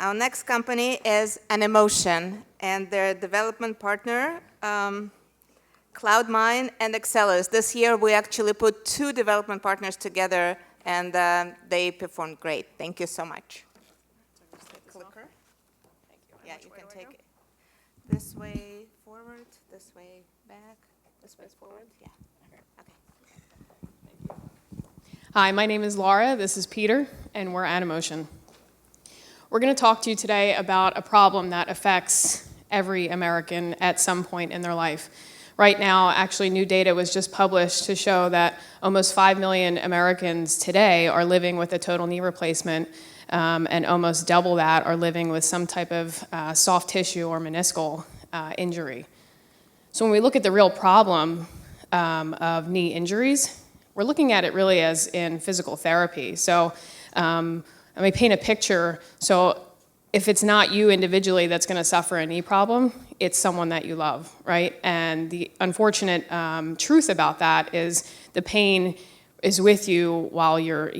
Our next company is Animotion, and their development partner, Cloudmine and Excellus. This year, we actually put 2 development partners together, and they performed great. Thank you so much. Clicker. Yeah, you can take it this way forward, this way back, this way forward. Yeah. Okay. Hi, my name is Laura. This is Peter, and we're Animotion. We're going to talk to you today about a problem that affects every American at some point in their life. Right now, actually, new data was just published to show that almost 5 million Americans today are living with a total knee replacement, and almost double that are living with some type of soft tissue or meniscal injury. So when we look at the real problem of knee injuries, we're looking at it really as in physical therapy. So let me paint a picture. So if it's not you individually that's going to suffer a knee problem, it's someone that you love, right? And the unfortunate truth about that is the pain is with you while you're,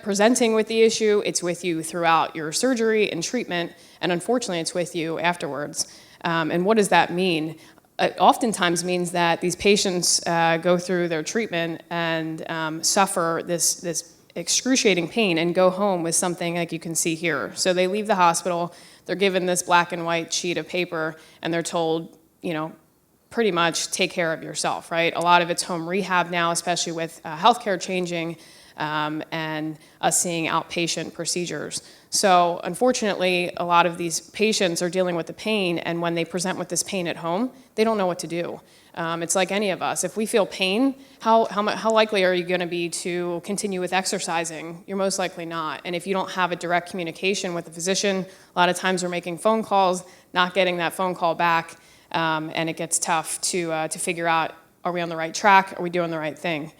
presenting with the issue. It's with you throughout your surgery and treatment, and unfortunately, it's with you afterwards. And what does that mean? It oftentimes means that these patients go through their treatment and suffer this excruciating pain and go home with something like you can see here. So they leave the hospital, they're given this black and white sheet of paper, and they're told, pretty much take care of yourself, right? A lot of it's home rehab now, especially with healthcare changing and us seeing outpatient procedures. So unfortunately, a lot of these patients are dealing with the pain, and when they present with this pain at home, they don't know what to do. It's like any of us. If we feel pain, how likely are you going to be to continue with exercising? You're most likely not. And if you don't have a direct communication with the physician, a lot of times we're making phone calls, not getting that phone call back, and it gets tough to figure out, are we on the right track? Are we doing the right thing?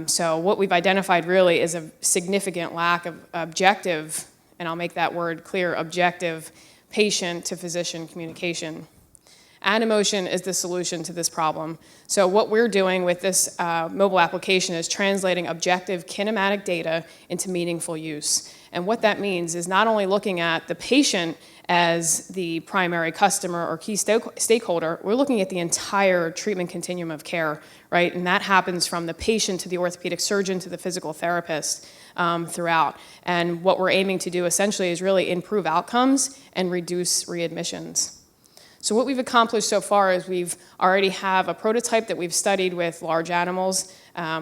So what we've identified really is a significant lack of objective, and I'll make that word clear, objective patient-to-physician communication. Animotion is the solution to this problem. So what we're doing with this mobile application is translating objective kinematic data into meaningful use. And what that means is not only looking at the patient as the primary customer or key stakeholder, we're looking at the entire treatment continuum of care, right? And that happens from the patient to the orthopedic surgeon to the physical therapist throughout. And what we're aiming to do essentially is really improve outcomes and reduce readmissions. So what we've accomplished so far is we've already have a prototype that we've studied with large animals.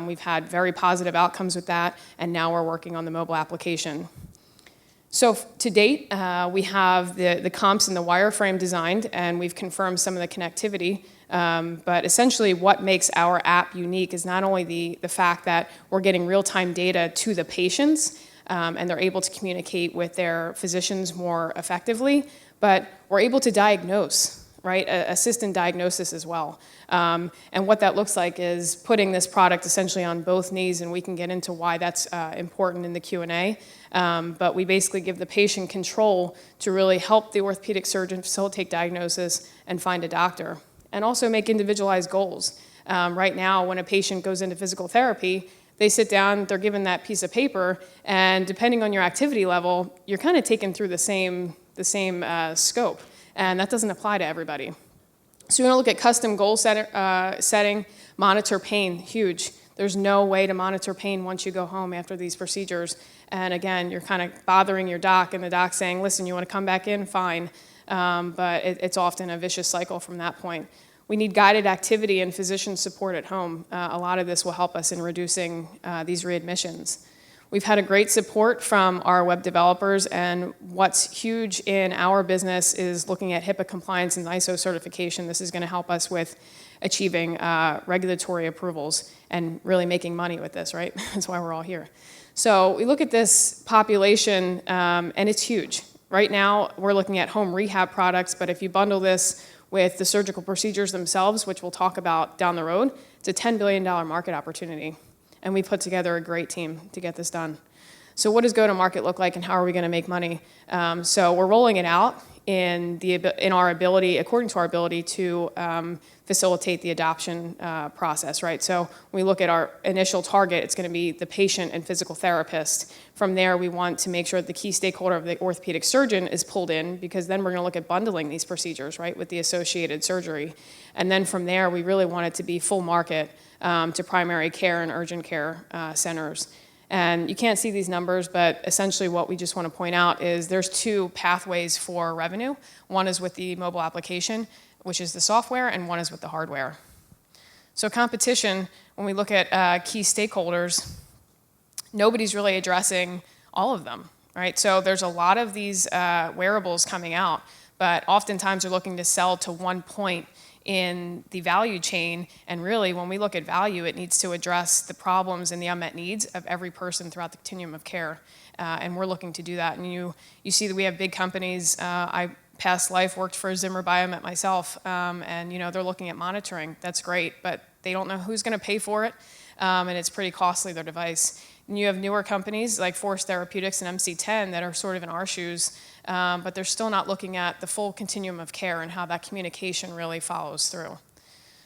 We've had very positive outcomes with that, and now we're working on the mobile application. So to date, we have the comps and the wireframe designed, and we've confirmed some of the connectivity. But essentially what makes our app unique is not only the fact that we're getting real-time data to the patients, and they're able to communicate with their physicians more effectively, but we're able to diagnose, right? Assist in diagnosis as well. And what that looks like is putting this product essentially on both knees, and we can get into why that's important in the Q&A. But we basically give the patient control to really help the orthopedic surgeon facilitate diagnosis and find a doctor, and also make individualized goals. Right now, when a patient goes into physical therapy, they sit down, they're given that piece of paper, and depending on your activity level, you're kind of taken through the same scope, and that doesn't apply to everybody. So we're going to look at custom goal setting, monitor pain, huge. There's no way to monitor pain once you go home after these procedures, and again, you're kind of bothering your doc, and the doc's saying, listen, you want to come back in? Fine, but it's often a vicious cycle from that point. We need guided activity and physician support at home. A lot of this will help us in reducing these readmissions. We've had a great support from our web developers, and what's huge in our business is looking at HIPAA compliance and ISO certification. This is going to help us with achieving regulatory approvals and really making money with this, right? That's why we're all here. So we look at this population, and it's huge. Right now, we're looking at home rehab products, but if you bundle this with the surgical procedures themselves, which we'll talk about down the road, it's a $10 billion market opportunity. And we put together a great team to get this done. So what does go-to-market look like, and how are we going to make money? So we're rolling it out in our ability, according to our ability to facilitate the adoption process, right? So when we look at our initial target, it's going to be the patient and physical therapist. From there, we want to make sure that the key stakeholder of the orthopedic surgeon is pulled in, because then we're going to look at bundling these procedures, right, with the associated surgery. And then from there, we really want it to be full market to primary care and urgent care centers. And you can't see these numbers, but essentially what we just want to point out is there's two pathways for revenue. One is with the mobile application, which is the software, and one is with the hardware. So competition, when we look at key stakeholders, nobody's really addressing all of them, right? So there's a lot of these wearables coming out, but oftentimes they're looking to sell to one point in the value chain, and really when we look at value, it needs to address the problems and the unmet needs of every person throughout the continuum of care, and we're looking to do that. And you see that we have big companies. I past life worked for Zimmer Biomet myself, and they're looking at monitoring. That's great, but they don't know who's going to pay for it, and it's pretty costly, their device. And you have newer companies like Force Therapeutics and MC10 that are sort of in our shoes, but they're still not looking at the full continuum of care and how that communication really follows through.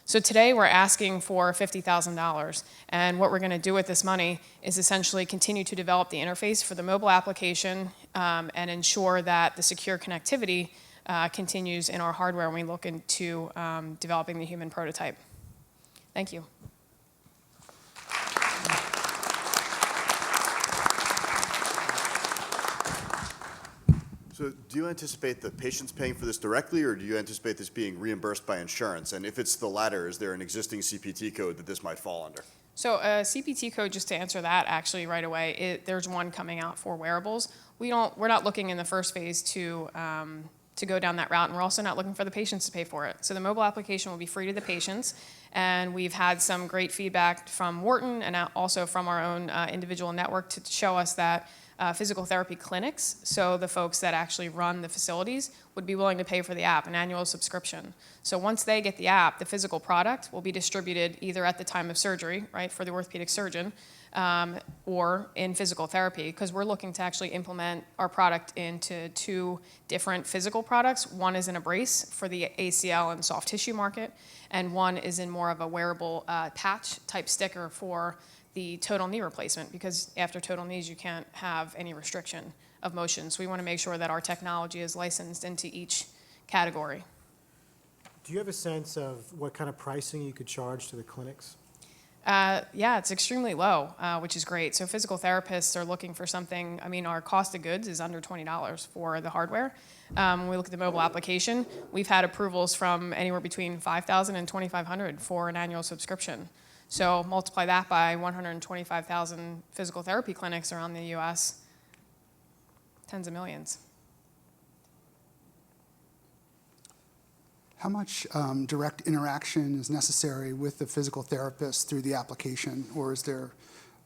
So today we're asking for $50,000, and what we're going to do with this money is essentially continue to develop the interface for the mobile application and ensure that the secure connectivity continues in our hardware when we look into developing the human prototype. Thank you. So do you anticipate the patients paying for this directly, or do you anticipate this being reimbursed by insurance? And if it's the latter, is there an existing CPT code that this might fall under? So a CPT code, just to answer that actually right away, there's one coming out for wearables. We're not looking in the first phase to go down that route, and we're also not looking for the patients to pay for it. So the mobile application will be free to the patients, and we've had some great feedback from Wharton and also from our own individual network to show us that physical therapy clinics, so the folks that actually run the facilities, would be willing to pay for the app, an annual subscription. So once they get the app, the physical product will be distributed either at the time of surgery, right, for the orthopedic surgeon, or in physical therapy, because we're looking to actually implement our product into two different physical products. One is in a brace for the ACL and soft tissue market, and one is in more of a wearable patch type sticker for the total knee replacement, because after total knees you can't have any restriction of motion. So we want to make sure that our technology is licensed into each category. Do you have a sense of what kind of pricing you could charge to the clinics? Yeah, it's extremely low, which is great. So physical therapists are looking for something, our cost of goods is under $20 for the hardware. When we look at the mobile application, we've had approvals from anywhere between $5,000 and $2,500 for an annual subscription. So multiply that by 125,000 physical therapy clinics around the US, tens of millions. How much direct interaction is necessary with the physical therapist through the application, or is there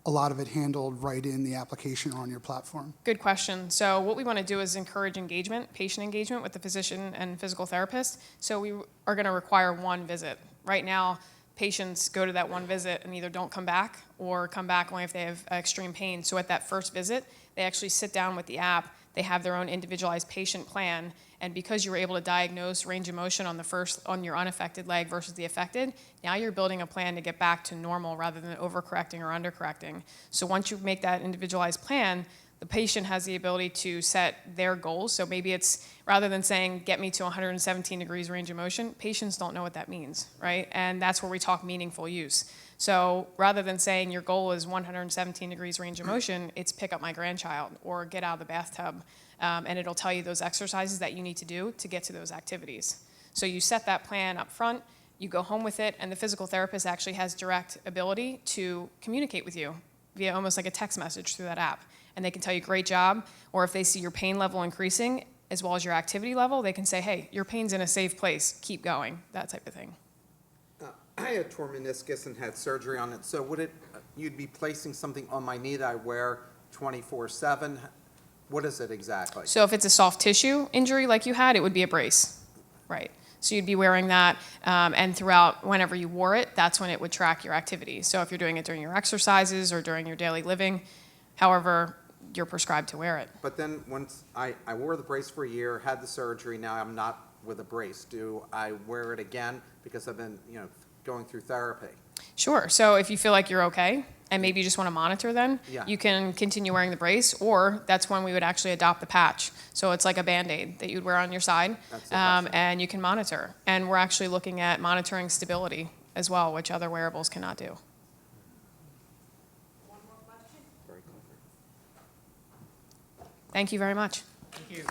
a lot of it handled right in the application or on your platform? Good question. So what we want to do is encourage engagement, patient engagement with the physician and physical therapist. So we are going to require one visit. Right now, patients go to that one visit and either don't come back or come back only if they have extreme pain. So at that first visit, they actually sit down with the app. They have their own individualized patient plan, and because you were able to diagnose range of motion on your unaffected leg versus the affected, now you're building a plan to get back to normal rather than overcorrecting or undercorrecting. So once you make that individualized plan, the patient has the ability to set their goals. So maybe it's, rather than saying, get me to 117 degrees range of motion, patients don't know what that means, right? And that's where we talk meaningful use. So rather than saying your goal is 117 degrees range of motion, it's pick up my grandchild or get out of the bathtub. And it'll tell you those exercises that you need to do to get to those activities. So you set that plan up front, you go home with it, and the physical therapist actually has direct ability to communicate with you via almost like a text message through that app. And they can tell you, great job, or if they see your pain level increasing as well as your activity level, they can say, hey, your pain's in a safe place, keep going, that type of thing. I had torn meniscus and had surgery on it, so you'd be placing something on my knee that I wear 24/7? What is it exactly? So if it's a soft tissue injury like you had, it would be a brace, right? So you'd be wearing that, and throughout, whenever you wore it, that's when it would track your activity. So if you're doing it during your exercises or during your daily living, however, you're prescribed to wear it. But then once I wore the brace for a year, had the surgery, now I'm not with a brace. Do I wear it again because I've been, going through therapy? Sure. So if you feel like you're okay and maybe you just want to monitor then, Yeah. you can continue wearing the brace, or that's when we would actually adopt the patch. So it's like a Band-Aid that you'd wear on your side, That's the patch. and you can monitor. And we're actually looking at monitoring stability as well, which other wearables cannot do. Very clever. Thank you very much. Thank you.